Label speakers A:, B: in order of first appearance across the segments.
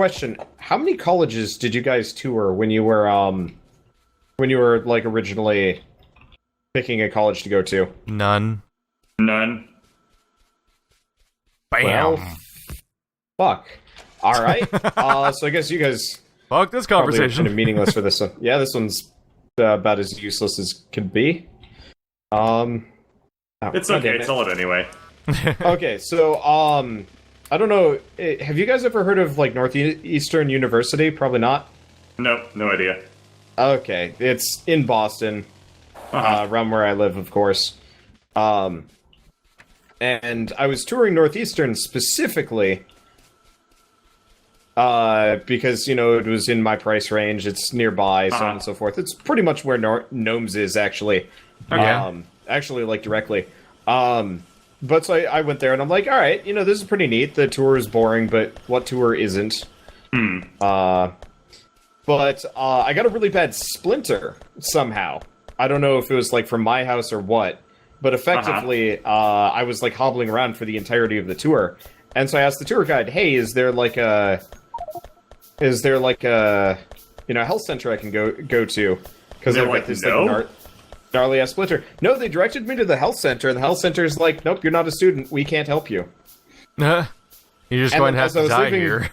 A: question: how many colleges did you guys tour when you were like originally picking a college to go to?
B: None.
C: None.
B: Bam.
A: Well, fuck. All right. So I guess you guys
B: Fuck this
A: probably are
B: conversation.
A: kind of meaningless for this one. Yeah, this one's about as useless as can be. Oh,
C: It's
A: God
C: okay.
A: damn it.
C: Tell it anyway.
A: Okay, so I don't know. Have you guys ever heard of like Northeastern University? Probably not.
C: Nope. No idea.
A: Okay, it's in Boston, around where I live, of course. And I was touring Northeastern specifically because, you know, it was in my price range. It's nearby, so on and so forth. It's pretty much where Gnomes is, actually.
B: Okay.
A: Actually, like, directly. But so I went there, and I'm like, all right, you know, this is pretty neat. The tour is boring, but what tour isn't? But I got a really bad splinter somehow. I don't know if it was, like, from my house or what. But effectively, I was, like, hobbling around for the entirety of the tour. And so I asked the tour guide, hey, is there, like, a you know, health center I can go to? Because I've got this, like, gnarly-ass splinter. No, they directed me to the health center, and the health center's like, nope, you're not a student. We can't help you.
B: You're just going to have to die here.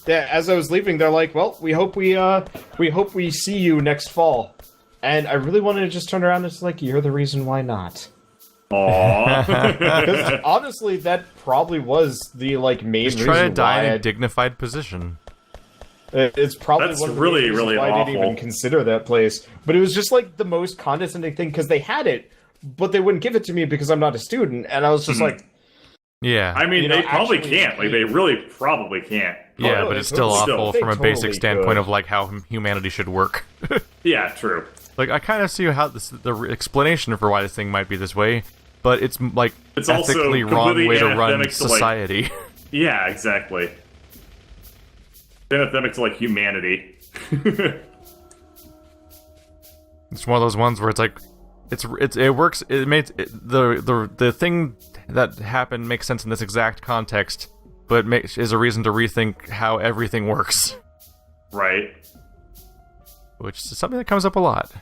A: Yeah, as I was leaving, they're like, well, we hope we see you next fall. And I really wanted to just turn around and just like, you're the reason why not.
C: Aww.
A: Because honestly, that probably was the like main
B: Just
A: reason
B: try to die
A: why
B: in a dignified position.
A: It's probably
C: That's
A: one of the
C: really,
A: main reasons
C: really
A: why I didn't
C: awful.
A: even consider that place. But it was just like the most condescending thing because they had it, but they wouldn't give it to me because I'm not a student, and I was just like,
B: Yeah.
C: I mean,
A: You know,
C: they probably
A: actually-
C: can't. Like, they really probably can't.
B: Yeah,
A: no,
B: but
A: they
B: it's still
A: totally-
B: awful
A: they
B: from a
A: totally
B: basic standpoint
A: could.
B: of like how humanity should work.
C: Yeah, true.
B: Like I kind of see how the explanation for why this thing might be this way, but it's like
C: It's also
B: ethically wrong
C: completely
B: way to run
C: anathemic to, like-
B: society.
C: Yeah, exactly. Anathemic to, like, humanity.
B: It's one of those ones where it's like it works. It makes the thing that happened makes sense in this exact context, but is a reason to rethink how everything works,
C: Right.
B: which is something that comes up a lot.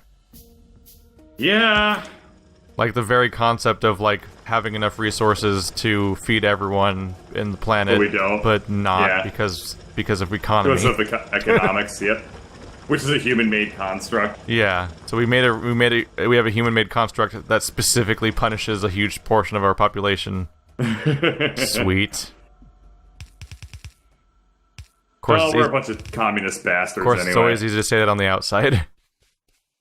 C: Yeah.
B: Like the very concept of like having enough resources to feed everyone in the planet,
C: But we don't.
B: but not
C: Yeah.
B: because of economy.
C: Because of the economics, yep. Which is a human-made construct.
B: Yeah, so we have a human-made construct that specifically punishes a huge portion of our population. Sweet. Of course,
C: Well,
B: it's,
C: we're a bunch of communist bastards
B: of course
C: anyway.
B: it's always easy to say that on the outside.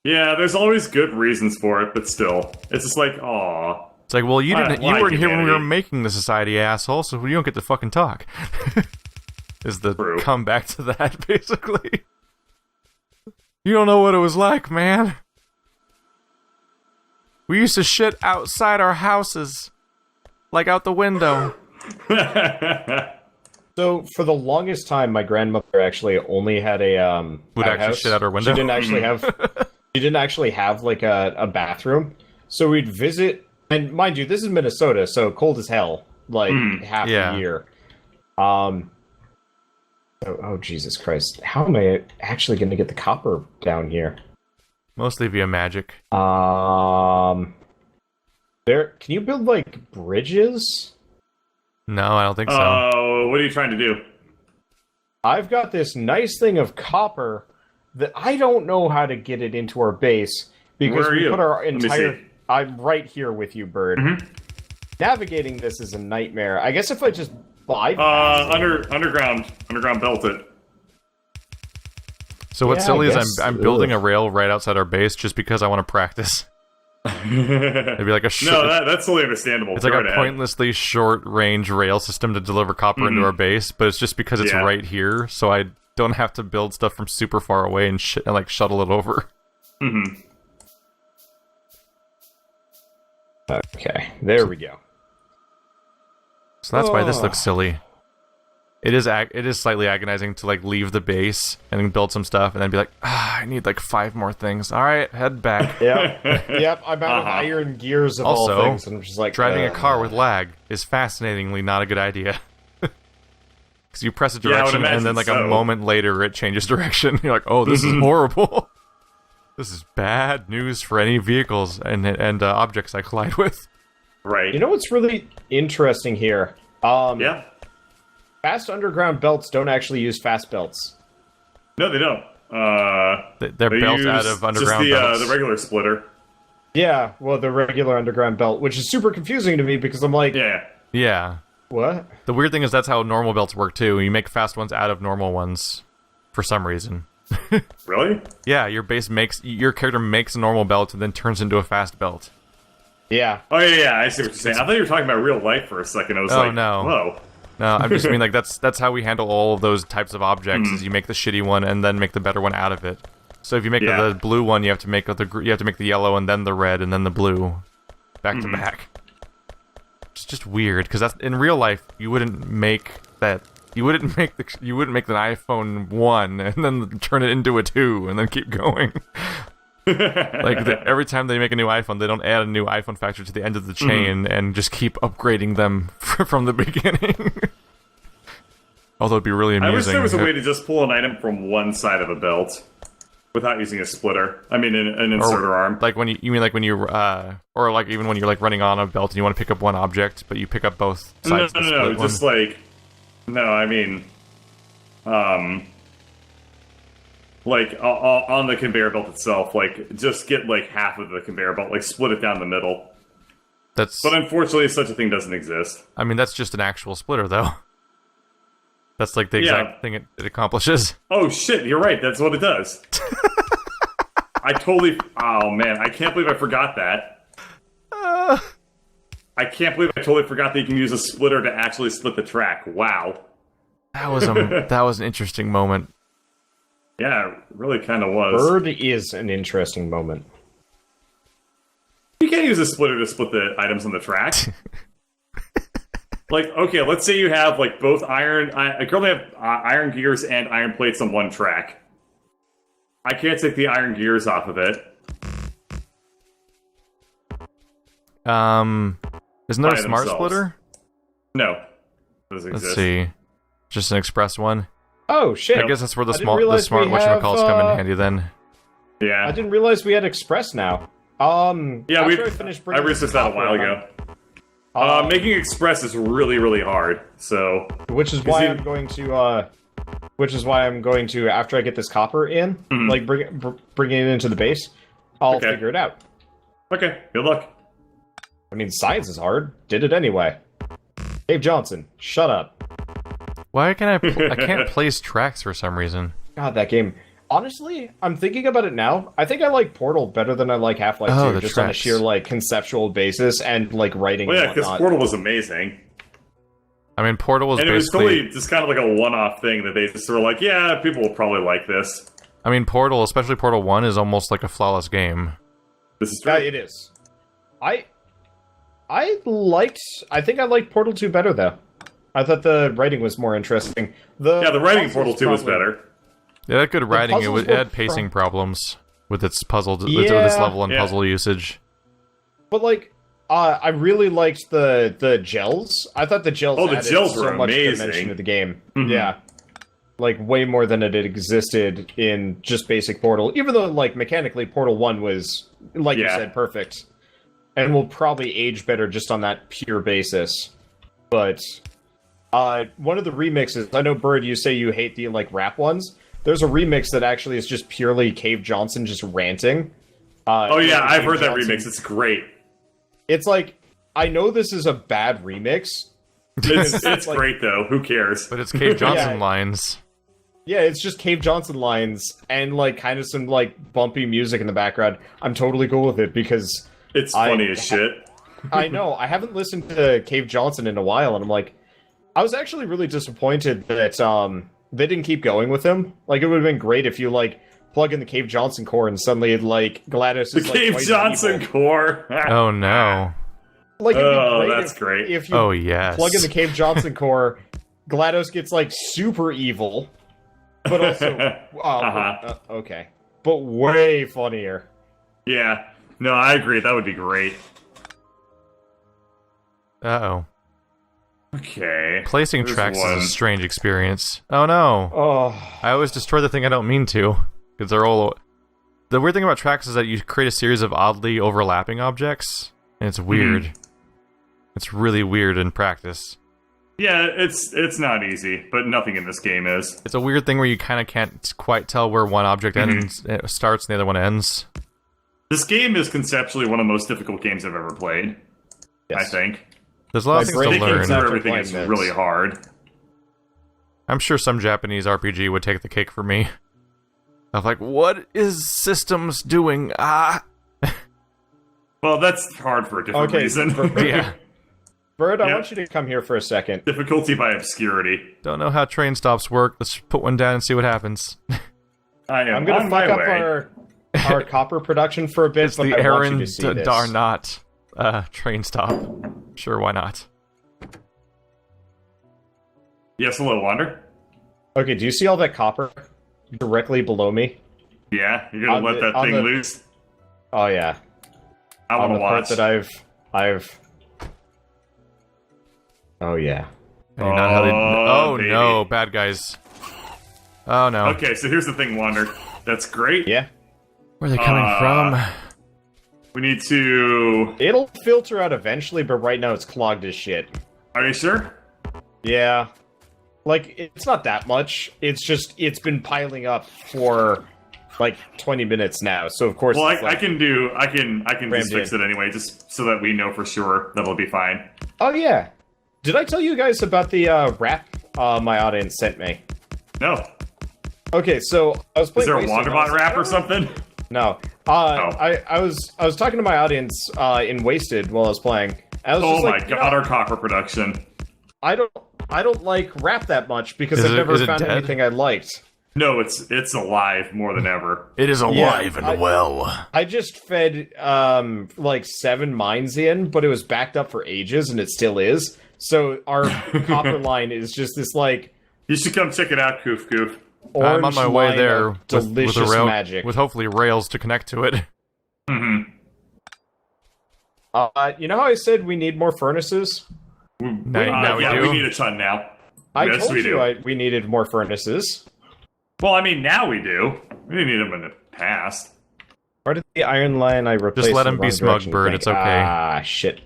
C: Yeah, there's always good reasons for it, but still. It's just like, aw.
B: It's like, well, you
C: Why
B: weren't here when we were
C: humanity?
B: making the society, asshole, so you don't get to fucking talk. Is the
C: True.
B: comeback to that, basically. You don't know what it was like, man. We used to shit outside our houses. Like out the window.
A: so for the longest time, my grandmother actually only had a
B: Would actually
A: outhouse.
B: shit out her window?
A: She didn't actually have. She didn't actually have like a bathroom. So we'd visit, and mind you, this is Minnesota, so cold as hell, like half
B: yeah.
A: the year. Oh, Jesus Christ! How am I actually going to get the copper down here?
B: Mostly via magic.
A: There, can you build like bridges?
B: No, I don't think so.
C: Oh, what are you trying to do?
A: I've got this nice thing of copper that I don't know how to get it into our base because
C: Where are
A: we
C: you?
A: put our
C: Let me
A: entire.
C: see.
A: I'm right here with you, Bird. Navigating this is a nightmare. I guess if I just bypass it-
C: Underground built it.
B: So what's
A: Yeah,
B: silly
A: I
B: is
A: guess-
B: I'm building a rail right outside our base just because I want to practice. It'd be like a
C: No, that's totally understandable.
B: it's like
C: Go
B: a
C: ahead.
B: pointlessly short range rail system to deliver copper into our base, but it's just because it's
C: Yeah.
B: right here, so I don't have to build stuff from super far away and like shuttle it over.
A: Okay, there we go.
B: So that's why this
A: Oh.
B: looks silly. It is slightly agonizing to like leave the base and then build some stuff and then be like, I need like 5 more things. All right, head back.
A: Yep, yep. I'm out of iron gears of
B: Also,
A: all things, and I'm just like
B: Driving a car with lag is fascinatingly not a good idea. Because you press a
C: Yeah, I would
B: direction, and then
C: imagine
B: like a
C: so.
B: moment later, it changes direction. You're like, oh, this is horrible. This is bad news for any vehicles and objects I collide with.
C: Right.
A: You know what's really interesting here?
C: Yeah.
A: Fast underground belts don't actually use fast belts.
C: No, they don't.
B: They're
C: They
B: built
C: use
B: out of underground
C: just
B: belts.
C: the regular splitter.
A: Yeah, well, the regular underground belt, which is super confusing to me because I'm like,
C: Yeah.
B: Yeah.
A: what?
B: The weird thing is that's how normal belts work too. You make fast ones out of normal ones for some reason.
C: Really?
B: Yeah, your character makes a normal belt and then turns into a fast belt.
A: Yeah.
C: Oh, yeah, I see what you're saying. I thought you were talking about real life for a second. I was like,
B: no.
C: whoa.
B: No, I'm just mean like that's how we handle all of those types of objects. Is you make the shitty one and then make the better one out of it. So if you make
C: Yeah.
B: the blue one, you have to make the yellow and then the red and then the blue, back to back. It's just weird because that's in real life you wouldn't make that. You wouldn't make an iPhone 1 and then turn it into a 2 and then keep going. Every time they make a new iPhone, they don't add a new iPhone factory to the end of the chain and just keep upgrading them from the beginning. Although it'd be really amusing.
C: I wish there was a way to just pull an item from one side of a belt without using a splitter. I mean, an inserter arm.
B: Like when you or like even when you're like running on a belt and you want to pick up one object, but you pick up both sides.
C: No. Just like, no, I mean, like on the conveyor belt itself, like just get like half of the conveyor belt, like split it down the middle. But unfortunately, such a thing doesn't exist.
B: I mean, that's just an actual splitter, though. That's like the exact thing it accomplishes.
C: Oh shit, you're right. That's what it does. Oh man, I can't believe I forgot that. I can't believe I totally forgot that you can use a splitter to actually split the track. Wow.
B: That was an interesting moment.
C: Yeah, it really kind of was.
A: Bird is an interesting moment.
C: You can't use a splitter to split the items on the track. Like, okay, let's say you have like both I currently have iron gears and iron plates on one track. I can't take the iron gears off of it.
B: Isn't there a smart
C: themselves.
B: splitter?
C: No, doesn't
B: Let's
C: exist.
B: see. Just an express one.
A: Oh, shit.
B: I guess that's where the
A: I didn't
B: smart
A: realize we
B: whatchamacalls
A: have,
B: come in handy then.
C: Yeah,
A: I didn't realize we had Express now.
C: yeah,
A: after I finished
C: I
A: bringing
C: researched
A: the
C: that a while
A: copper
C: ago. Making express is really, really hard. So,
A: Which is why
C: you-
A: I'm going to, after I get this copper in, like bring it into the base, I'll
C: Okay.
A: figure it out.
C: okay, good luck.
A: I mean, science is hard. Did it anyway. Dave Johnson, shut up.
B: Why can't I can't place tracks for some reason?
A: God, that game. Honestly, I'm thinking about it now. I think I like Portal better than I like Half-Life 2,
B: the
A: just on a
B: tracks.
A: sheer like conceptual basis and like writing
C: Well, yeah,
A: and
C: because
A: whatnot.
C: Portal was amazing.
B: I mean, Portal was
C: And it was
B: basically.
C: totally just kind of like a one-off thing that they just were like, yeah, people will probably like this.
B: I mean, Portal, especially Portal 1, is almost like a flawless game.
C: This is true.
A: Yeah, it is. I think I liked Portal 2 better though. I thought the writing was more interesting.
C: Yeah, the writing in
A: puzzles
C: Portal 2 was
A: probably-
C: better.
B: It had good writing. It
A: puzzles
B: had
A: were
B: pacing problems with its puzzle, with
A: Yeah.
B: its level and
C: Yeah.
B: puzzle usage.
A: But like, I really liked the gels. I thought the gels.
C: Oh, the
A: added
C: gels
A: so
C: were
A: much
C: amazing.
A: dimension to the game.
C: Mhm.
A: Yeah, like way more than it had existed in just basic Portal. Even though like mechanically, Portal 1 was like you
C: Yeah.
A: said, perfect, and will probably age better just on that pure basis. But one of the remixes, I know Bird, you say you hate the like rap ones. There's a remix that actually is just purely Cave Johnson just ranting.
C: Oh yeah, I've heard that
A: Johnson.
C: remix. It's great.
A: It's like, I know this is a bad remix.
C: It's
A: like-
C: great though. Who cares?
B: But it's Cave Johnson
A: Yeah.
B: lines.
A: Yeah, it's just Cave Johnson lines and like kind of some like bumpy music in the background. I'm totally cool with it because
C: It's funny as shit.
A: I know I haven't listened to Cave Johnson in a while, and I'm like, I was actually really disappointed that they didn't keep going with him. Like, it would have been great if you like plug in the Cave Johnson core and suddenly like GLaDOS
C: The
A: is like
C: Cave
A: twice
C: Johnson
A: evil.
B: Oh
C: core.
B: no.
A: Like, it'd be
C: Oh,
A: great
C: that's
A: if,
C: great.
A: If you
B: Oh yes.
A: plug in the Cave Johnson core, GLaDOS gets like super evil, but also okay, but way funnier.
C: Yeah. No, I agree. That would be great.
B: Uh-oh.
C: Okay.
B: Placing tracks is a strange experience. Oh no!
A: Oh,
B: I always destroy the thing I don't mean to, because they're all... The weird thing about tracks is that you create a series of oddly overlapping objects, and it's weird. It's really weird in practice.
C: Yeah, it's not easy, but nothing in this game is.
B: It's a weird thing where you kind of can't quite tell where one object starts and the other one ends.
C: This game is conceptually one of the most difficult games I've ever played. Yes. I think.
B: There's a lot of things to learn.
C: Everything is really hard.
B: I'm sure some Japanese RPG would take the cake for me. Of like, what is systems doing? Ah.
C: Well, that's hard for a different reason.
B: Yeah.
A: Bird, I want you to come here for a second.
C: Difficulty by obscurity.
B: Don't know how train stops work. Let's put one down and see what happens.
C: I'm
A: going to fuck up our copper production for a bit,
B: it's
A: but
B: the
A: I
B: Aaron
A: want you to see this.
B: Darnot train stop. Sure, why not?
C: Yes, hello, Wander.
A: Okay, do you see all that copper directly below me?
C: Yeah, you're gonna let that thing loose?
A: Oh yeah.
C: I want to watch.
A: Part that I've. Oh yeah.
B: Oh no, bad guys. Oh no.
C: Okay, so here's the thing, Wander. That's great.
A: Yeah.
B: Where are they coming from?
C: We need to...
A: It'll filter out eventually, but right now it's clogged as shit.
C: Are you sure?
A: Yeah. Like, it's not that much. It's just, it's been piling up for, like, 20 minutes now, so of course...
C: Well, I can just fix it anyway, just so that we know for sure that it'll be fine.
A: Oh, yeah. Did I tell you guys about the rap my audience sent me?
C: No.
A: Okay, so I was playing...
C: Is there a Wanderbot rap or something?
A: No. I was talking to my audience in Wasted while I was playing. I was
C: oh
A: just
C: my
A: like,
C: god, our copper production.
A: I don't like rap that much because I've never found anything I liked.
C: No, it's alive more than ever.
B: It is alive and well.
A: I just fed like 7 mines in, but it was backed up for ages and it still is. So our copper line is just this like...
C: You should come check it out, Koof Koof.
B: I'm on my way there
A: delicious
B: with
A: magic.
B: With hopefully rails to connect to it.
C: Mm-hmm.
A: You know how I said we need more furnaces?
B: Now we do.
C: We need a ton now.
A: I told you we needed more furnaces.
C: Well, I mean, now we do. We didn't need them in the past.
A: Where did the iron line I replaced?
B: Just let him be smug, Bird. It's okay.
A: Ah, shit.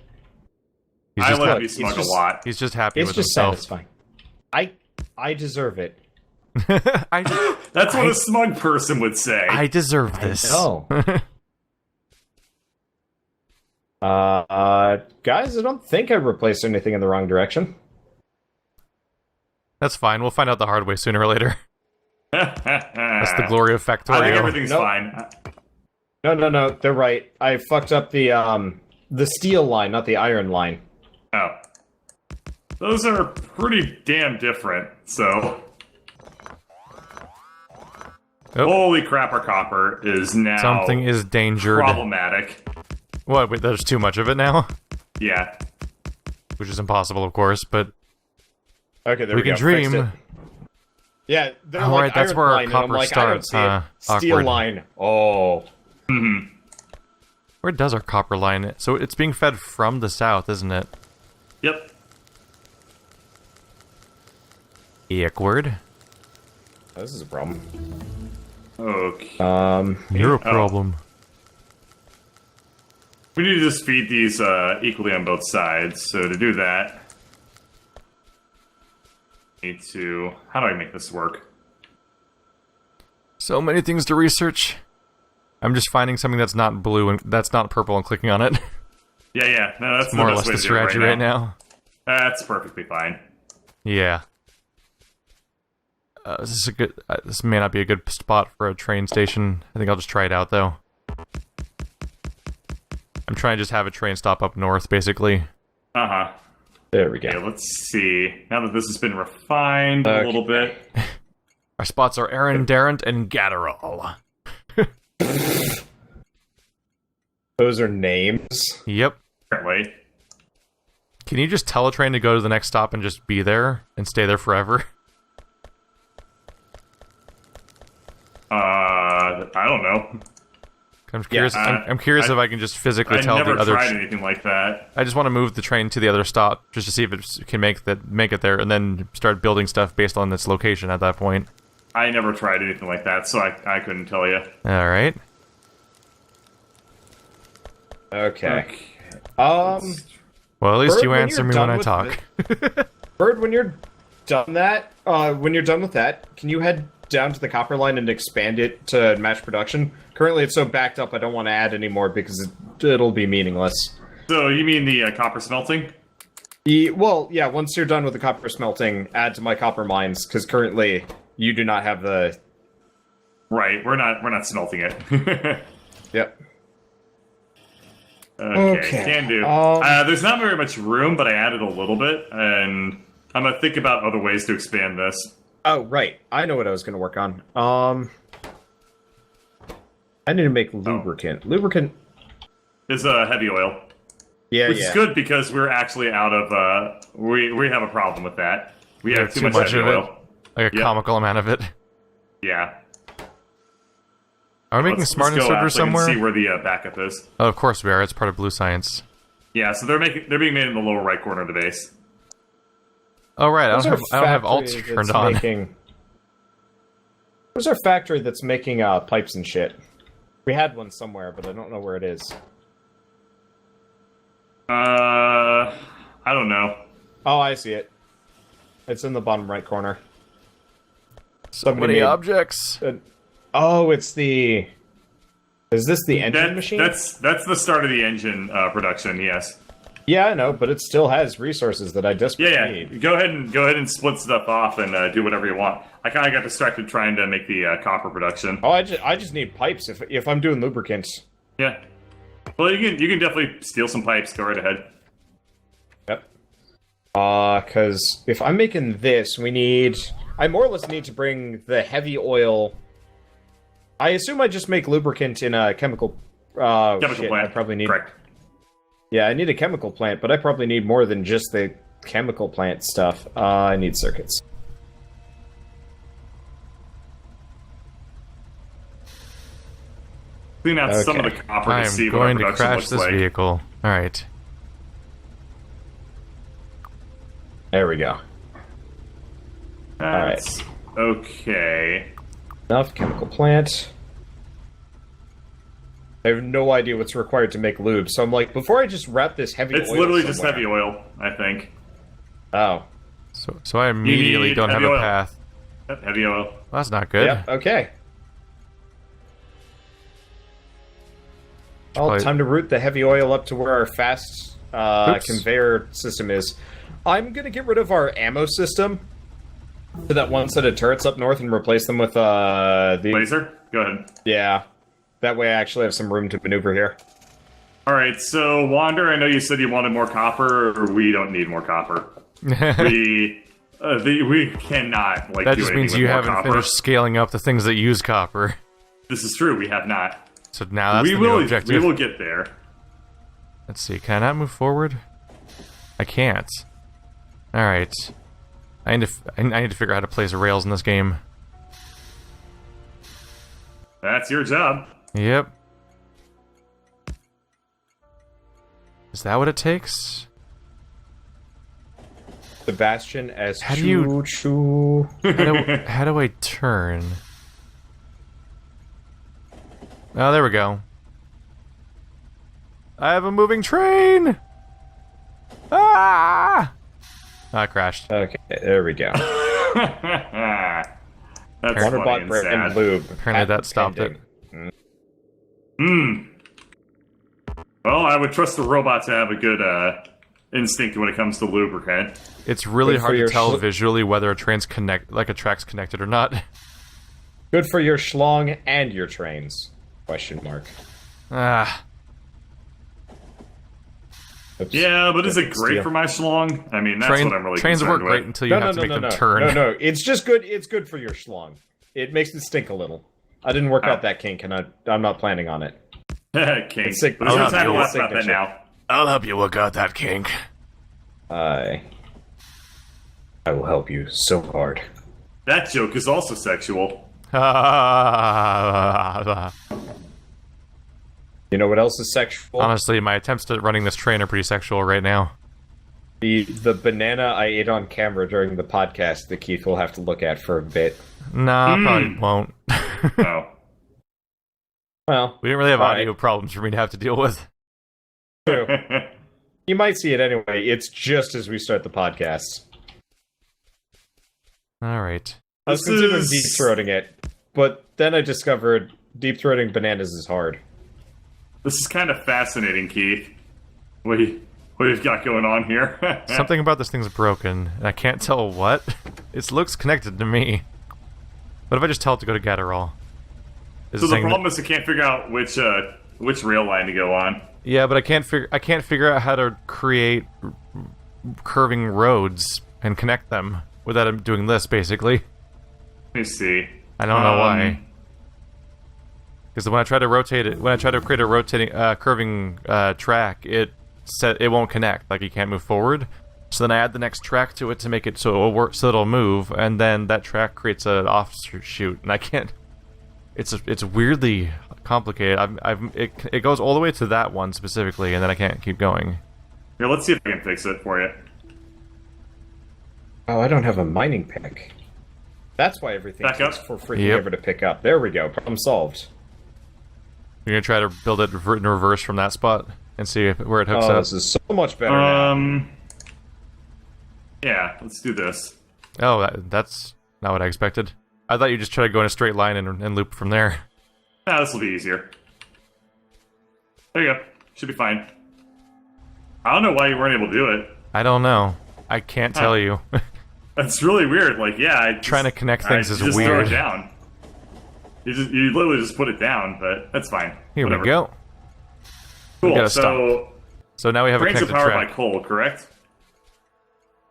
C: I let him be smug a lot.
B: He's just happy with
A: himself.
B: It's just
A: satisfying. I deserve it.
C: That's what a smug person would say.
B: I deserve this.
A: No. Guys, I don't think I replaced anything in the wrong direction.
B: That's fine. We'll find out the hard way sooner or later. That's the glory of Factorio.
C: I think everything's fine.
A: No. They're right. I fucked up the steel line, not the iron line.
C: Oh. Those are pretty damn different, so... Oh. Holy crap, our copper is now...
B: Something is dangered.
C: Problematic.
B: What, wait, there's too much of it now?
C: Yeah.
B: Which is impossible, of course, but...
A: Okay, there we go.
B: We can dream.
A: Yeah, they're
B: like right, that's where our copper starts.
A: Steel
B: Awkward.
A: line. Oh.
C: Mm-hmm.
B: Where does our copper line? So it's being fed from the south, isn't it?
C: Yep.
B: Awkward.
A: Oh, this is a problem.
C: Okay.
B: You're a problem.
C: We need to just feed these equally on both sides. So to do that, need to... How do I make this work?
B: So many things to research. I'm just finding something that's not blue and that's not purple and clicking on it.
C: Yeah. No, that's
B: more or less the strategy right now.
C: That's perfectly fine.
B: Yeah. This is a good. This may not be a good spot for a train station. I think I'll just try it out though. I'm trying to just have a train stop up north, basically.
C: Uh-huh.
A: There we go.
C: Okay, let's see. Now that this has been refined a little bit.
B: Our spots are Aaron, Darrent, and Gatterall.
A: Those are names?
B: Yep.
C: Apparently.
B: Can you just tell a train to go to the next stop and just be there and stay there forever?
C: I don't know.
B: I'm curious. I'm curious if I can just physically tell the other.
C: I never tried anything like that.
B: I just want to move the train to the other stop just to see if it can make it there, and then start building stuff based on its location at that point.
C: I never tried anything like that, so I couldn't tell you.
B: All right.
A: Okay.
B: Well, at least
A: Bird,
B: you answer me when I talk.
A: Bird, when you're done with that, can you head down to the copper line and expand it to match production? Currently, it's so backed up, I don't want to add any more because it'll be meaningless.
C: So you mean the copper smelting?
A: Well, yeah. Once you're done with the copper smelting, add to my copper mines because currently you do not have the.
C: Right, we're not smelting it.
A: Yep.
C: Okay, can do. There's not very much room, but I added a little bit, and I'm gonna think about other ways to expand this.
A: Oh, right. I know what I was going to work on. I need to make lubricant. Lubricant
C: is heavy oil.
A: Yeah,
C: which is good because we're actually out of. We have a problem with that. We have too much heavy oil.
B: Like a comical amount of it.
C: Yeah.
B: Are we making smart inserters somewhere?
C: See where the backup is.
B: Oh, of course we are. It's part of Blue Science.
C: Yeah, so they're being made in the lower right corner of the base.
B: Oh right, I don't have alt turned on.
A: Where's our factory that's making pipes and shit? We had one somewhere, but I don't know where it is.
C: I don't know.
A: Oh, I see it. It's in the bottom right corner.
B: So many objects.
A: Oh, it's the. Is this the engine machine?
C: That's the start of the engine production. Yes.
A: Yeah, I know, but it still has resources that I desperately need.
C: Go ahead and split stuff off and do whatever you want. I kind of got distracted trying to make the copper production.
A: Oh, I just need pipes if I'm doing lubricants.
C: Yeah. Well, you can definitely steal some pipes. Go right ahead.
A: Yep. Because if I'm making this, I more or less need to bring the heavy oil. I assume I just make lubricant in a chemical.
C: Chemical plant.
A: I probably need.
C: Correct.
A: Yeah, I need a chemical plant, but I probably need more than just the chemical plant stuff. I need circuits.
C: Clean out some of the copper to see what our production looks like.
B: I'm going to crash this vehicle. All right.
A: There we go.
C: That's okay.
A: Enough chemical plant. I have no idea what's required to make lube, so I'm like, before I just wrap this heavy oil.
C: It's literally just heavy oil, I think.
A: Oh.
B: So I immediately don't have a path.
C: Yep, heavy oil.
B: Well, that's not good.
A: Yep, okay. Well, time to route the heavy oil up to where our fast conveyor system is. I'm going to get rid of our ammo system to that one set of turrets up north and replace them with the...
C: Laser? Go ahead.
A: Yeah. That way I actually have some room to maneuver here.
C: Alright, so Wander, I know you said you wanted more copper, or we don't need more copper. we cannot,
B: that just means you haven't finished scaling up the things that use copper.
C: This is true, we have not.
B: So now that's the new objective.
C: We will get there.
B: Let's see, can I not move forward? I can't. Alright. I need to figure out how to place rails in this game.
C: That's your job.
B: Yep. Is that what it takes?
A: Sebastian as
B: how
A: do
B: how do I turn? Oh, there we go. I have a moving train! Ah! I crashed.
A: Okay, there we go.
C: That's
A: Waterbot bread and lube.
B: Apparently that stopped it.
C: Well, I would trust the robot to have a good instinct when it comes to lubricant.
B: It's really hard to tell visually whether a track's connected or not.
A: Good for your schlong and your trains. Question mark.
B: Ah.
A: Oops.
C: Yeah, but is it great for my schlong? I mean, that's what I'm really
B: trains
C: concerned
B: work great until you have to make them turn.
A: No, it's just good. It's good for your schlong. It makes it stink a little. I didn't work out that kink, and I'm not planning on it.
C: Kink. There's no time to laugh about that now.
B: I'll help you work out that kink.
A: I will help you so hard.
C: That joke is also sexual.
A: You know what else is sexual?
B: Honestly, my attempts at running this train are pretty sexual right now.
A: The banana I ate on camera during the podcast that Keith will have to look at for a bit.
B: Nah, probably won't.
C: Oh.
A: Well,
B: we didn't really have audio problems for me to have to deal with.
A: True. You might see it anyway. It's just as we start the podcast.
B: Alright.
A: I was considering deep-throating it, but then I discovered deep-throating bananas is hard.
C: This is kind of fascinating, Keith. What you've got going on here.
B: Something about this thing's broken, and I can't tell what. It looks connected to me. What if I just tell it to go to Gatterall?
C: So the problem is I can't figure out which rail line to go on.
B: Yeah, but I can't figure out how to create curving roads and connect them without doing this, basically.
C: Let me see.
B: I don't know why. Because when I try to rotate it, when I try to create a rotating, curving track, it won't connect. Like, you can't move forward. So then I add the next track to it to make it so it'll work, so it'll move, and then that track creates an offshoot, and I can't. It's weirdly complicated. It goes all the way to that one specifically, and then I can't keep going.
C: Here, let's see if I can fix it for you.
A: Oh, I don't have a mining pick. That's why everything takes for freaking ever to pick up. There we go. Problem solved.
B: You're gonna try to build it in reverse from that spot and see where it hooks up.
A: This is so much better now.
C: Yeah, let's do this.
B: Oh, that's not what I expected. I thought you'd just try to go in a straight line and loop from there.
C: Ah, this will be easier. There you go. Should be fine. I don't know why you weren't able to do it.
B: I don't know. I can't tell you.
C: That's really weird. Like, yeah,
B: trying to connect things is
C: just
B: weird.
C: Throw it down. You literally just put it down, but that's fine.
B: Here we go.
C: Cool.
B: We gotta stop. So now we have a connected
C: trains are powered
B: track.
C: by coal, correct?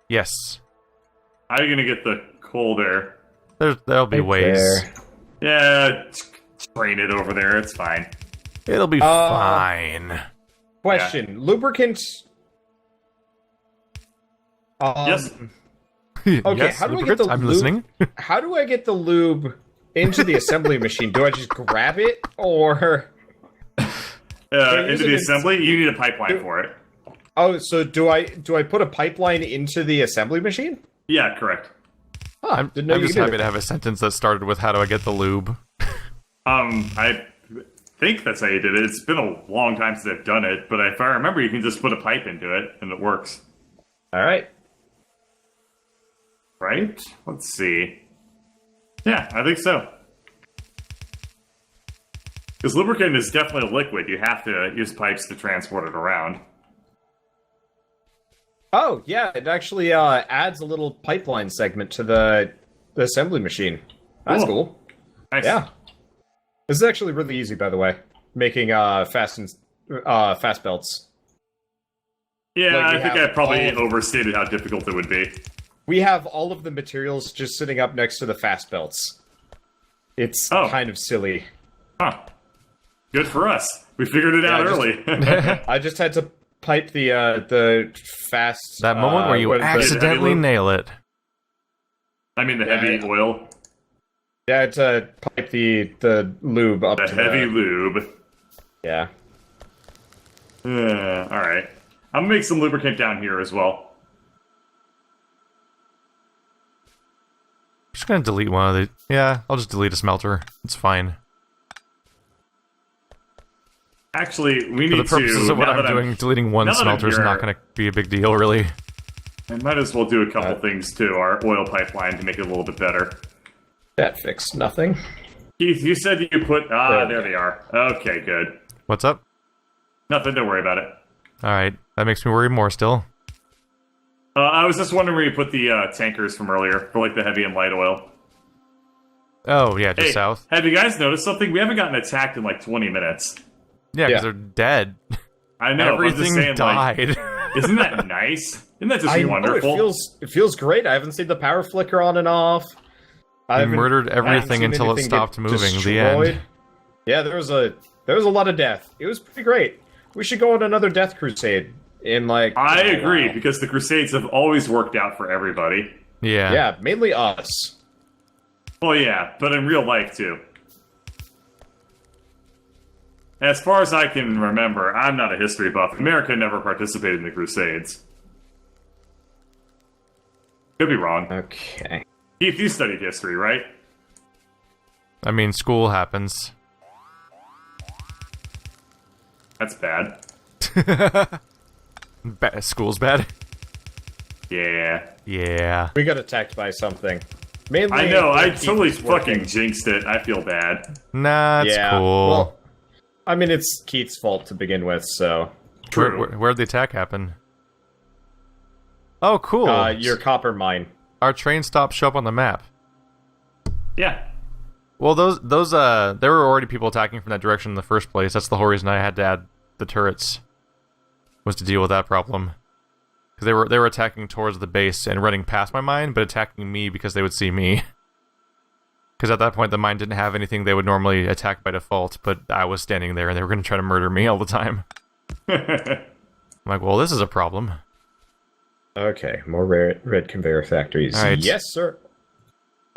B: Yes.
C: How are you gonna get the coal there?
B: There'll be ways.
C: Yeah, train it over there. It's fine.
B: It'll be fine.
A: Question: lubricant.
C: Yes.
A: Okay,
B: yes,
A: how do I get the
B: I'm
A: lube?
B: listening.
A: How do I get the lube into the assembly machine? Do I just grab it, or
C: into the assembly? You need a pipeline for it.
A: Oh, so do I put a pipeline into the assembly machine?
C: Yeah, correct.
A: Huh,
B: I'm just happy to have a sentence that started with "How do I get the lube?"
C: I think that's how you did it. It's been a long time since I've done it, but if I remember, you can just put a pipe into it, and it works.
A: All right.
C: Right? Let's see. Yeah, I think so. Because lubricant is definitely a liquid. You have to use pipes to transport it around.
A: Oh, yeah, it actually adds a little pipeline segment to the assembly machine. That's cool.
C: Nice.
A: Yeah. This is actually really easy, by the way, making fast belts.
C: Yeah,
A: Like,
C: I think I probably overstated how difficult it would be.
A: We have all of the materials just sitting up next to the fast belts. It's kind of silly.
C: Huh. Good for us. We figured it out early.
A: I just had to pipe the fast...
B: That moment where you accidentally nail it.
C: I mean the heavy oil.
A: Yeah, I had to pipe the lube up
C: the
A: to
C: heavy lube.
A: Yeah.
C: Alright. I'm gonna make some lubricant down here as well.
B: I'm just gonna delete one of the... Yeah, I'll just delete a smelter. It's fine.
C: Actually, we need to...
B: For the purposes of what I'm doing, deleting one smelter is not gonna be a big deal, really.
C: I might as well do a couple things to our oil pipeline to make it a little bit better.
A: That fixed nothing.
C: Keith, you said you put... there they are. Okay, good.
B: What's up?
C: Nothing, don't worry about it.
B: Alright, that makes me worry more still.
C: I was just wondering where you put the tankers from earlier, for like the heavy and light oil.
B: Oh, yeah, just south.
C: Have you guys noticed something? We haven't gotten attacked in like 20 minutes.
B: Yeah, because they're dead.
C: I know,
B: everything
C: saying,
B: died.
C: Like, isn't that nice? Isn't that just wonderful?
A: It feels great. I haven't seen the power flicker on and off.
B: I murdered everything until it stopped moving.
A: Destroyed.
B: The end.
A: Yeah, there was a lot of death. It was pretty great. We should go on another death crusade.
C: I agree, because the crusades have always worked out for everybody.
B: Yeah.
A: Yeah, mainly us.
C: Well, yeah, but in real life, too. as far as I can remember, I'm not a history buff. America never participated in the Crusades. Could be wrong.
A: Okay.
C: Keith, you studied history, right?
B: I mean, school happens.
C: That's bad.
B: School's bad?
C: Yeah.
B: Yeah.
A: We got attacked by something. Mainly,
C: I know, I
A: Keith
C: totally
A: is working.
C: fucking jinxed it. I feel bad.
B: Nah, it's cool.
A: Well, I mean, it's Keith's fault to begin with, so...
C: True.
B: Where'd the attack happen? Oh, cool.
A: Your copper mine.
B: Our train stops show up on the map.
C: Yeah.
B: Well, there were already people attacking from that direction in the first place. That's the whole reason I had to add the turrets, was to deal with that problem. Because they were attacking towards the base and running past my mine, but attacking me because they would see me. Because at that point, the mine didn't have anything they would normally attack by default, but I was standing there and they were going to try to murder me all the time. I'm like, well, this is a problem.
A: Okay, more red conveyor factories.
B: All right.
A: Yes, sir.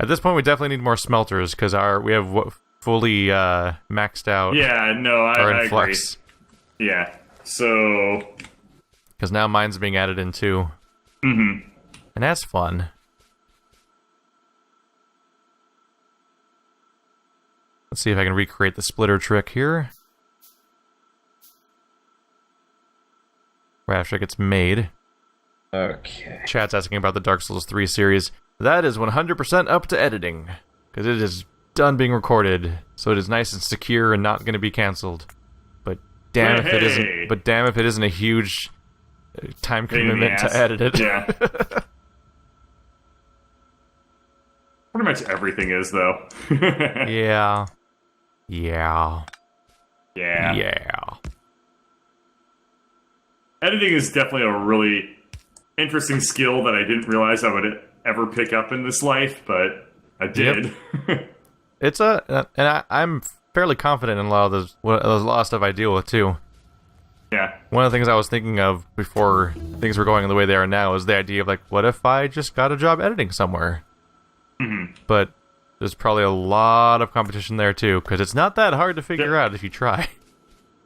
B: At this point, we definitely need more smelters, because we have fully maxed out
C: Yeah, no,
B: our
C: I agree.
B: influx.
C: Yeah. So...
B: Because now mine's being added in too.
C: Mm-hmm.
B: And that's fun. Let's see if I can recreate the splitter trick here. Right after it gets made.
A: Okay.
B: Chat's asking about the Dark Souls 3 series. That is 100% up to editing. Because it is done being recorded. So it is nice and secure and not going to be cancelled. But damn if it isn't. But damn if it isn't a huge time commitment to edit it.
C: Yeah. Pretty much everything is, though.
B: Yeah. Yeah.
C: Yeah.
B: Yeah.
C: Editing is definitely a really interesting skill that I didn't realize I would ever pick up in this life, but I did. Yep.
B: It's I'm fairly confident in a lot of those stuff I deal with too.
C: Yeah.
B: One of the things I was thinking of before things were going the way they are now is the idea of, like, what if I just got a job editing somewhere?
C: Mm-hmm.
B: But there's probably a lot of competition there too, because it's not that hard to figure out if you try.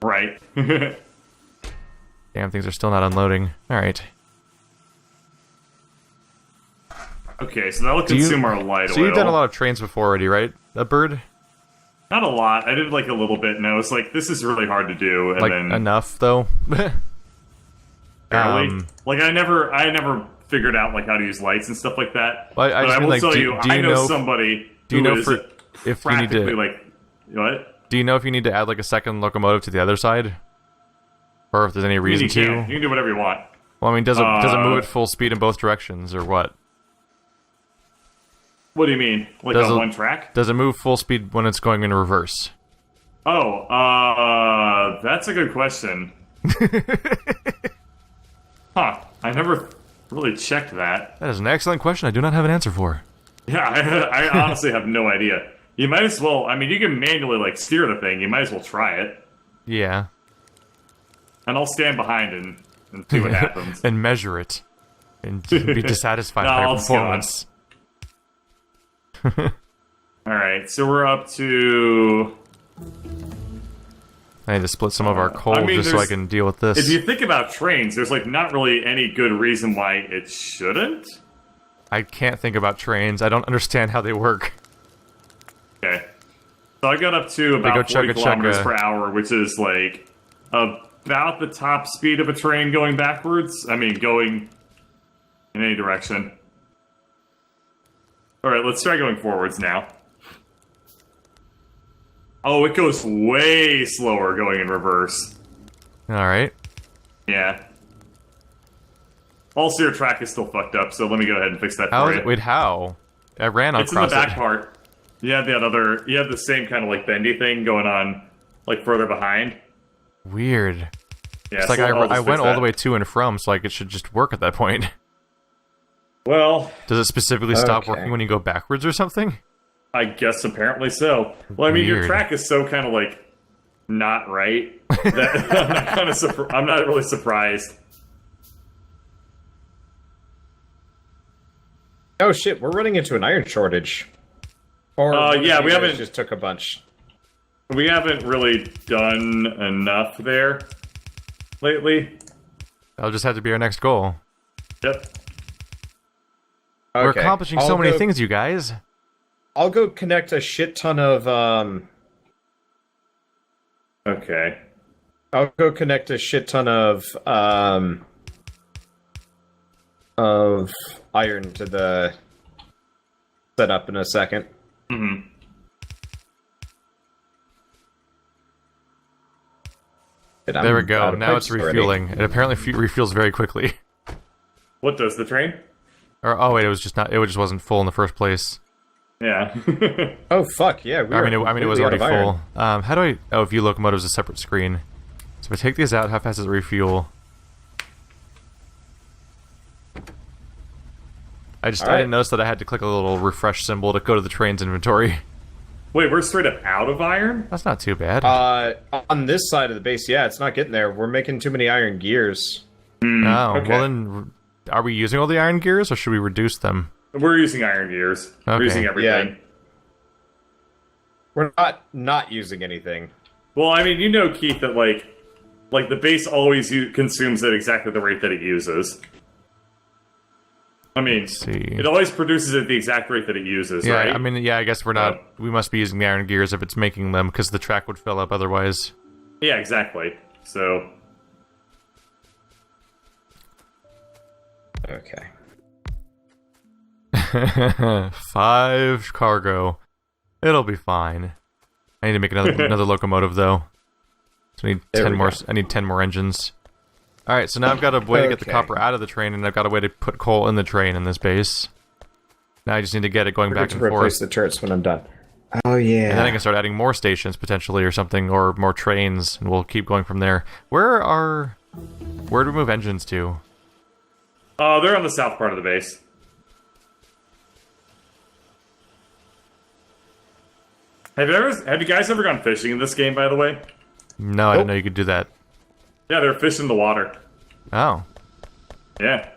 C: Right.
B: Damn, things are still not unloading. Alright.
C: Okay, so that'll consume our light oil.
B: So you've done a lot of trains before already, right? That bird?
C: Not a lot. I did like a little bit, and I was like, this is really hard to do. And
B: like,
C: then
B: enough, though?
C: barely. Like, I never figured out like how to use lights and stuff like that.
B: Well,
C: but I will
B: like,
C: tell you, I know somebody who is
B: if you need to,
C: like, what?
B: Do you know if you need to add like a second locomotive to the other side? Or if there's any reason to?
C: You can do whatever you want.
B: Well, I mean, does it move at full speed in both directions, or what?
C: What do you mean? Like on one track?
B: Does it move full speed when it's going in reverse?
C: Oh, that's a good question. Huh. I never really checked that.
B: That is an excellent question I do not have an answer for.
C: Yeah, I honestly have no idea. You might as well, I mean, you can manually, like, steer the thing. You might as well try it.
B: Yeah.
C: And I'll stand behind and see what happens.
B: And measure it. And be dissatisfied by your performance.
C: Alright, so we're up to...
B: I need to split some of our coal just so I can deal with this.
C: If you think about trains, there's, like, not really any good reason why it shouldn't.
B: I can't think about trains. I don't understand how they work.
C: Okay. So I got up to about 40 kilometers per hour, which is, like, about the top speed of a train going backwards. I mean, going in any direction. Alright, let's try going forwards now. Oh, it goes way slower going in reverse.
B: Alright.
C: Yeah. Also, your track is still fucked up, so let me go ahead and fix that for you.
B: Wait, how? I ran across it.
C: It's in the back part. You have the same kind of, like, bendy thing going on, like, further behind.
B: Weird.
C: Yeah,
B: it's like I went all the way to and from, so like it should just work at that point.
C: Well...
B: Does it specifically stop working when you go backwards or something?
C: I guess apparently so. Well, I mean, your track is so kind of, like, not right that I'm not really surprised.
A: Oh shit, we're running into an iron shortage. Or
C: yeah, we haven't
A: just took a bunch.
C: We haven't really done enough there lately.
B: That'll just have to be our next goal.
C: Yep.
B: We're accomplishing so many things, you guys.
A: I'll go connect a shit ton of,
C: Okay.
A: I'll go connect a shit ton of iron to the setup in a second.
C: Mm-hmm.
B: There we go. Now it's refueling. Already. It apparently refuels very quickly.
C: What does the train?
B: Or oh wait, it was just not. It just wasn't full in the first place.
C: Yeah.
A: Oh fuck yeah!
B: I mean, it was already full. How do I? Oh, view locomotive is a separate screen. So if I take these out, how fast does it refuel? I didn't notice that I had to click a little refresh symbol to go to the train's inventory.
C: Wait, we're straight up out of iron?
B: That's not too bad.
A: On this side of the base, yeah, it's not getting there. We're making too many iron gears.
B: Okay. Well then, are we using all the iron gears, or should we reduce them?
C: We're using iron gears.
B: Okay.
C: We're using everything.
A: Yeah. We're not using anything.
C: Well, I mean, you know, Keith, that like the base always consumes at exactly the rate that it uses. I mean, it always produces at the exact rate that it uses, right?
B: I mean, yeah, I guess we're not... We must be using the iron gears if it's making them, because the track would fill up otherwise.
C: Yeah, exactly. So...
A: Okay.
B: 5 cargo. It'll be fine. I need to make another locomotive, though. So I need 10 more. I need 10 more engines. All right, so now I've got a way to get the copper out of the train, and I've got a way to put coal in the train in this base. Now I just need to get it going back and forth.
A: Replace the turrets when I'm done. Oh yeah.
B: And then I can start adding more stations potentially, or something, or more trains, and we'll keep going from there. Where do we move engines to?
C: They're on the south part of the base. Have you guys ever gone fishing in this game, by the way?
B: No, I didn't know you could do that.
C: Yeah, they're fish in the water.
B: Oh.
C: Yeah.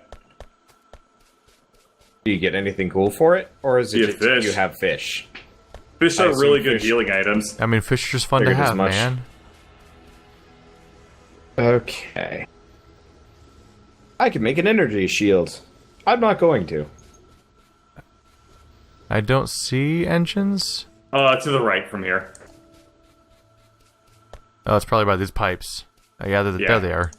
A: Do you get anything cool for it? Or is it just
C: fish.
A: You have fish?
C: Fish are really good healing items.
B: I mean, fish are just fun to have, man.
A: Okay. I can make an energy shield. I'm not going to.
B: I don't see engines.
C: To the right from here.
B: Oh, it's probably by these pipes. Yeah, there they are.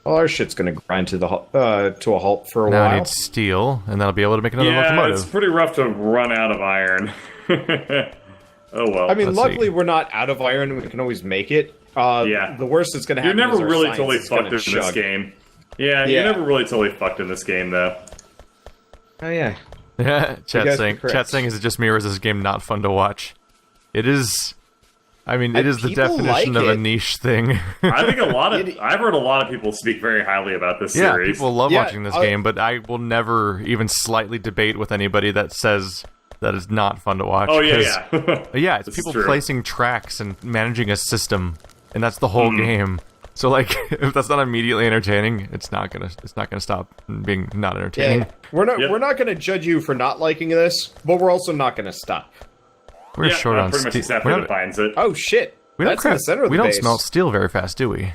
A: Well, our shit's gonna grind to a halt for a
B: now
A: while.
B: I need steel, and then I'll be able to make another locomotive.
C: Yeah, it's pretty rough to run out of iron. Oh well.
A: I mean, luckily we're not out of iron. We can always make it.
C: Yeah.
A: The worst that's gonna happen.
C: You're never
A: is
C: really totally fucked in this game. Yeah, you're never really totally fucked in this game, though.
A: Oh yeah.
B: Chat saying, is it just me or is this game not fun to watch? It is. I mean, it is the definition of a niche thing.
C: I think I've heard a lot of people speak very highly about this series.
B: Yeah, people love watching this game, but I will never even slightly debate with anybody that says that it's not fun to watch.
C: Oh yeah.
B: Yeah, it's people placing tracks and managing a system, and that's the whole game. So like, if that's not immediately entertaining, it's not gonna stop being not entertaining.
A: Yeah. We're not gonna judge you for not liking this, but we're also not gonna stop.
B: We're short on
C: pretty much exactly defines it.
A: Oh shit! That's in the center of the base.
B: We don't smelt steel very fast, do we?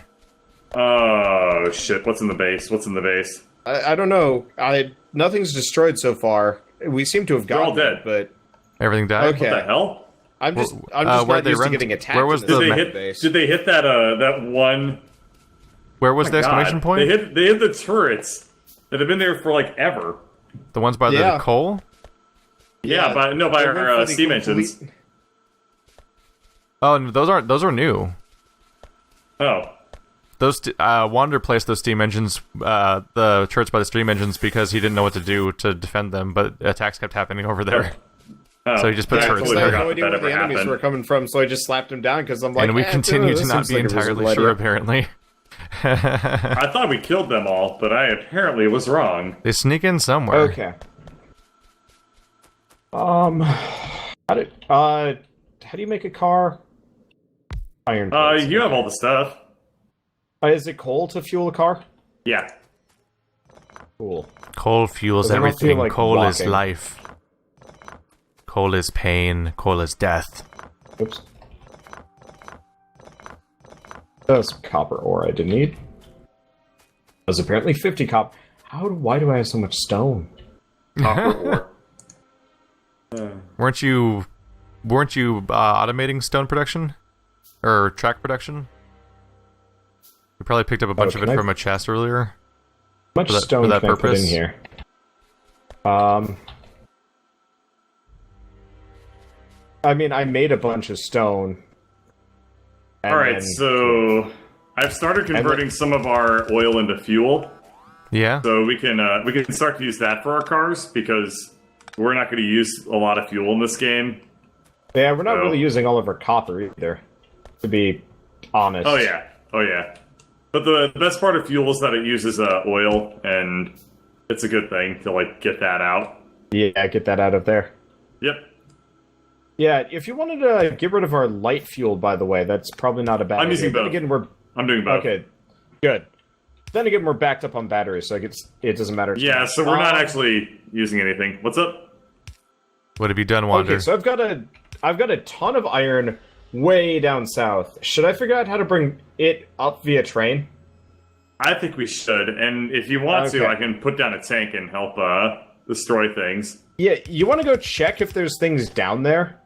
C: Oh shit! What's in the base? What's in the base?
A: I don't know. Nothing's destroyed so far. We seem to have gotten
C: all dead,
A: but
B: everything died.
C: Okay. What the hell?
A: I'm just not used to getting attacked.
B: Where was the
C: base? Did they hit that one?
B: Where was the exclamation point?
C: They hit the turrets that have been there for like ever.
B: The ones by the coal?
C: Yeah, by our steam engines.
B: Oh, no, those are new.
C: Oh.
B: Those Wander placed those steam engines, the turrets by the steam engines, because he didn't know what to do to defend them, but attacks kept happening over there.
C: Oh.
B: So he just put turrets
A: there.
B: there.
A: I had no idea where the enemies were coming from, so I just slapped them down because I'm like,
B: and we continue to not be entirely sure, apparently.
C: I thought we killed them all, but I apparently was wrong.
B: They sneak in somewhere.
A: Okay. How do you make a car? Iron.
C: You have all the stuff.
A: Is it coal to fuel a car?
C: Yeah.
A: Cool.
B: Coal fuels everything. Like coal is life. Coal is pain. Coal is death.
A: Oops. That was some copper ore I didn't need. That was apparently 50 copper. Why do I have so much stone?
C: Copper ore.
B: Weren't you automating stone production? Or track production? You probably picked up a bunch of it from a chest earlier.
A: How much stone can I put in here? I mean, I made a bunch of stone.
C: Alright, so I've started converting some of our oil into fuel.
B: Yeah.
C: So we can start to use that for our cars, because we're not going to use a lot of fuel in this game.
A: Yeah, we're not really using all of our copper either, to be honest.
C: Oh yeah. But the best part of fuel is that it uses oil, and it's a good thing to, like, get that out.
A: Yeah, get that out of there.
C: Yep.
A: Yeah, if you wanted to get rid of our light fuel, by the way, that's probably not a bad idea.
C: I'm using both.
A: Again,
C: I'm doing both.
A: Okay, good. Then again, we're backed up on batteries, so it doesn't matter.
C: Yeah, so we're not actually using anything. What's up?
B: What have you done, Wander?
A: Okay, so I've got a ton of iron way down south. Should I figure out how to bring it up via train?
C: I think we should, and if you want to, I can put down a tank and help destroy things.
A: Yeah, you want to go check if there's things down there?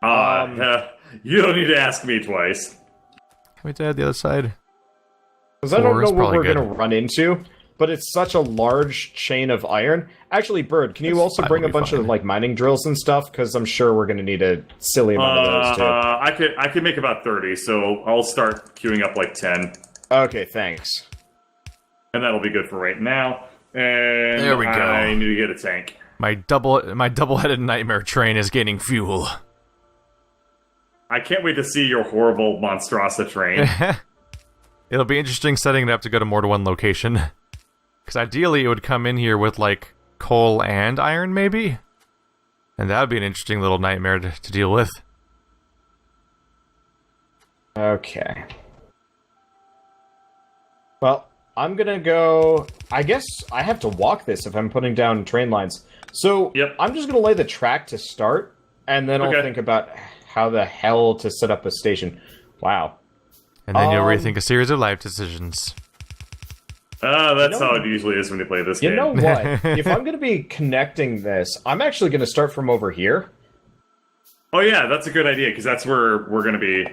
C: You don't need to ask me twice.
B: Can we add the other side?
A: Because I don't know what we're going to run into, but it's such a large chain of iron. Actually, Bird, can you also bring a bunch of, like, mining drills and stuff? Because I'm sure we're going to need a silly amount of those, too.
C: I could make about 30, so I'll start queuing up, like, 10.
A: Okay, thanks.
C: And that'll be good for right now. And
B: there we go.
C: I need to get a tank.
B: My double-headed nightmare train is gaining fuel.
C: I can't wait to see your horrible monstrosity train.
B: It'll be interesting setting it up to go to more to one location. Because ideally it would come in here with, like, coal and iron, maybe? And that would be an interesting little nightmare to deal with.
A: Okay. Well, I'm gonna go... I guess I have to walk this if I'm putting down train lines. So, I'm just gonna lay the track to start, and then I'll think about how the hell to set up a station. Wow.
B: And then you'll rethink a series of life decisions.
C: That's how it usually is when you play this game.
A: You know what? If I'm going to be connecting this, I'm actually going to start from over here.
C: Oh yeah, that's a good idea, because that's where we're going to be.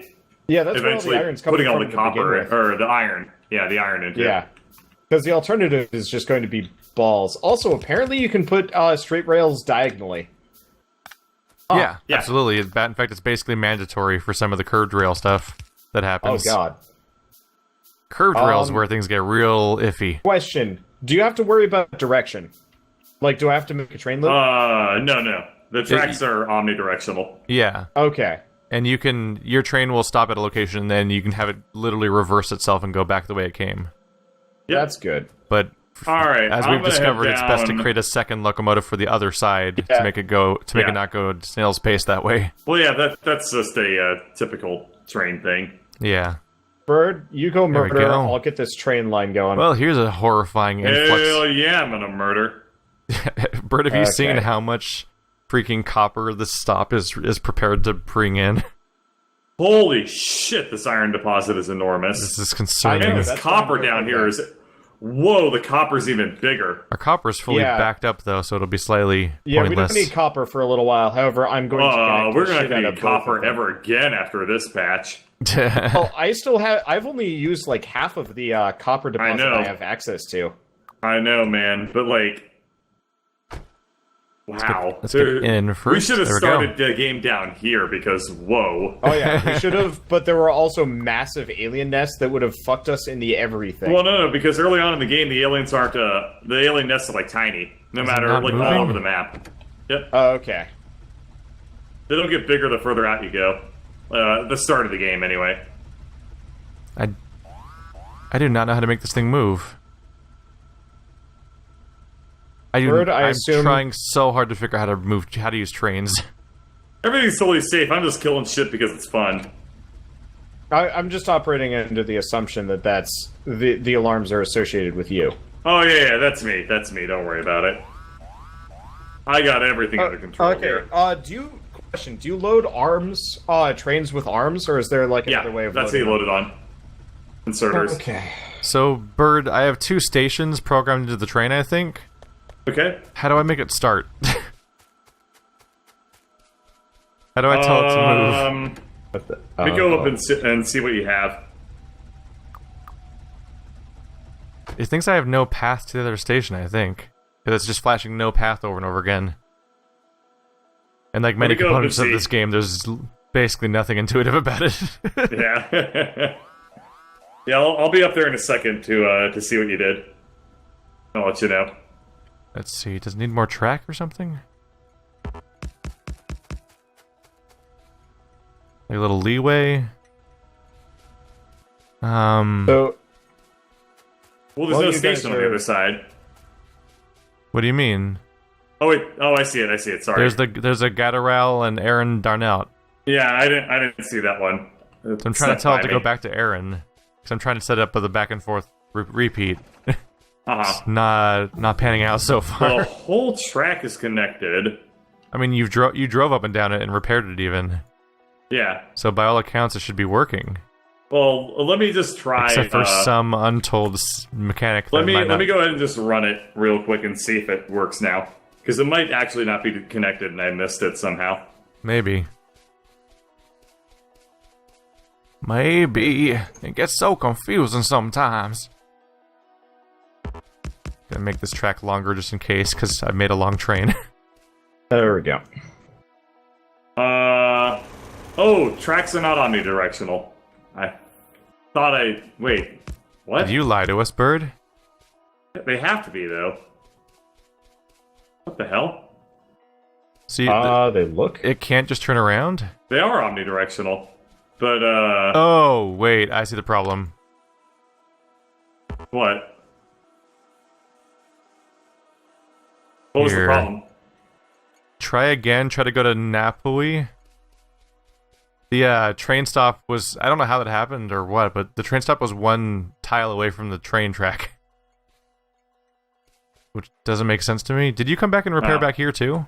A: Yeah, that's
C: eventually
A: where all the iron's coming
C: putting all
A: from
C: the copper, or the iron. Yeah, the iron into.
A: Yeah, because the alternative is just going to be balls. Also, apparently you can put straight rails diagonally.
B: Yeah, absolutely. In fact, it's basically mandatory for some of the curved rail stuff that happens.
A: Oh, God.
B: Curved rails where things get real iffy.
A: Question. Do you have to worry about direction? Like, do I have to make a train loop?
C: No. The tracks are omnidirectional.
B: Yeah.
A: Okay.
B: And your train will stop at a location, and then you can have it literally reverse itself and go back the way it came.
A: Yep. That's good.
B: But
C: Alright,
B: as we've discovered, it's best to create a second locomotive for the other side to make it not go snail's pace that way.
C: Well, yeah, that's just a typical train thing.
B: Yeah.
A: Bird, you go murder. I'll get this train line going.
B: Well, here's a horrifying influx.
C: Hell yeah, I'm gonna murder.
B: Bird, have you seen how much freaking copper this stop is prepared to bring in?
C: Holy shit, this iron deposit is enormous.
B: This is concerning.
C: And this copper down here is... Whoa, the copper's even bigger.
B: Our copper's fully backed up, though, so it'll be slightly pointless.
A: Yeah, we don't need copper for a little while. However, I'm going to...
C: we're not going to need copper ever again after this patch.
A: Well, I've only used, like, half of the copper deposit I have access to.
C: I know, man, but, like... Wow.
B: Let's get in first.
C: We should have started the game down here, because, whoa.
A: Oh, yeah, we should have, but there were also massive alien nests that would have fucked us in the everything.
C: Well, no, because early on in the game, the aliens aren't, the alien nests are, like, tiny. No matter, like, all over the map. Yep.
A: Oh, okay.
C: They don't get bigger the further out you go. The start of the game, anyway.
B: I do not know how to make this thing move. I'm trying so hard to figure out how to use trains.
C: Everything's totally safe. I'm just killing shit because it's fun.
A: I'm just operating under the assumption that that's the alarms are associated with you.
C: Oh yeah, that's me. That's me. Don't worry about it. I got everything under control here.
A: Do Question: do you load arms, trains with arms, or is there like another way of
C: that's
A: loading
C: what you load it on. Inserters.
A: Okay.
B: So, Bird, I have 2 stations programmed into the train, I think.
C: Okay.
B: How do I make it start? How do I tell it to move?
C: Let me go up and see what you have.
B: It thinks I have no path to the other station, I think. Because it's just flashing no path over and over again. And like many components of this game, there's basically nothing intuitive about it.
C: Yeah. Yeah, I'll be up there in a second to see what you did. I'll let you know.
B: Let's see, does it need more track or something? Like a little leeway?
A: So,
C: well, there's no station on the other side.
B: What do you mean?
C: Oh wait, I see it. Sorry.
B: There's a Gatteral and Aaron Darnell.
C: Yeah, I didn't see that one.
B: So I'm trying to tell it to go back to Aaron. Because I'm trying to set up with a back and forth repeat. It's not panning out so far.
C: Well, the whole track is connected.
B: I mean, you drove up and down it and repaired it even.
C: Yeah.
B: So by all accounts, it should be working.
C: Well, let me just try.
B: Except for some untold mechanic.
C: Let me go ahead and just run it real quick and see if it works now. Because it might actually not be connected and I missed it somehow.
B: Maybe. It gets so confusing sometimes. Gonna make this track longer just in case, because I made a long train.
A: There we go.
C: Oh, tracks are not omnidirectional. Wait, what?
B: Did you lie to us, Bird?
C: They have to be, though. What the hell?
B: See,
A: they look.
B: it can't just turn around?
C: They are omnidirectional. But,
B: Oh, wait, I see the problem.
C: What? What was the problem?
B: Try again, try to go to Napoli. The train stop was... I don't know how that happened or what, but the train stop was 1 tile away from the train track. Which doesn't make sense to me. Did you come back and repair back here, too?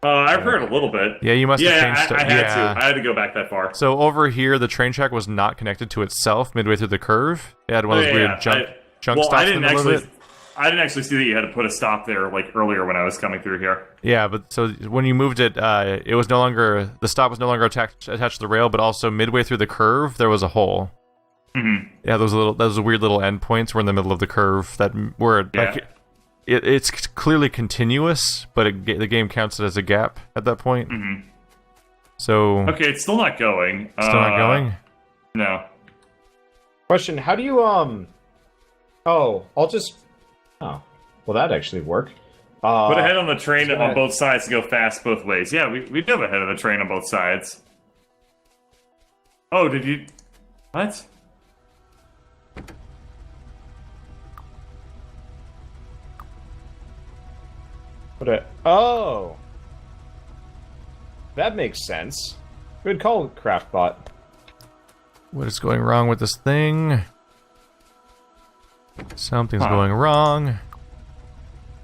C: I repaired a little bit.
B: Yeah, you must have changed stuff.
C: I had to go back that far.
B: So over here, the train track was not connected to itself midway through the curve. It had one of those weird junk stops in the middle of it.
C: I didn't actually see that you had to put a stop there like earlier when I was coming through here.
B: Yeah, but so when you moved it, it was no longer... The stop was no longer attached to the rail, but also midway through the curve, there was a hole.
C: Mm-hmm.
B: Yeah, those weird little endpoints were in the middle of the curve that were like... It's clearly continuous, but the game counts it as a gap at that point.
C: Mm-hmm.
B: So...
C: Okay, it's still not going.
B: Still not going?
C: No.
A: Question: how do you Oh, I'll just. Oh, well, that actually worked.
C: Put a head on the train on both sides to go fast both ways. Yeah, we do have a head on the train on both sides. Oh, did you... What?
A: Oh! That makes sense. Good call, Craftbot.
B: What is going wrong with this thing? Something's going wrong.
C: I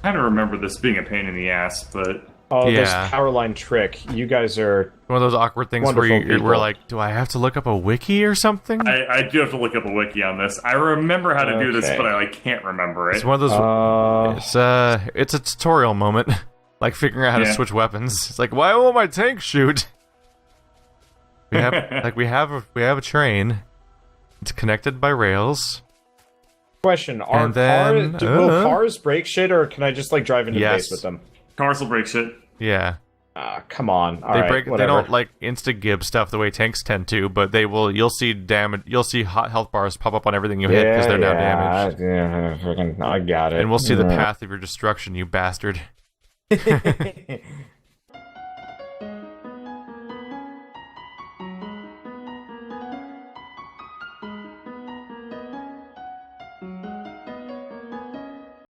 C: kind of remember this being a pain in the ass, but...
A: Oh, this power line trick. You guys are
B: one of those awkward things where we're like, do I have to look up a wiki or something?
C: I do have to look up a wiki on this. I remember how to do this, but I can't remember it.
B: It's one of those... It's a tutorial moment. Like figuring out how to switch weapons. It's like, why won't my tank shoot? We have we have a train. It's connected by rails.
A: Question: will cars break shit, or can I just like drive into the base with them?
C: Cars will break shit.
B: Yeah.
A: Come on.
B: They don't like insta-gib stuff the way tanks tend to, but they will. You'll see damage. You'll see hot health bars pop up on everything you hit because they're now damaged.
A: I got it.
B: And we'll see the path of your destruction, you bastard.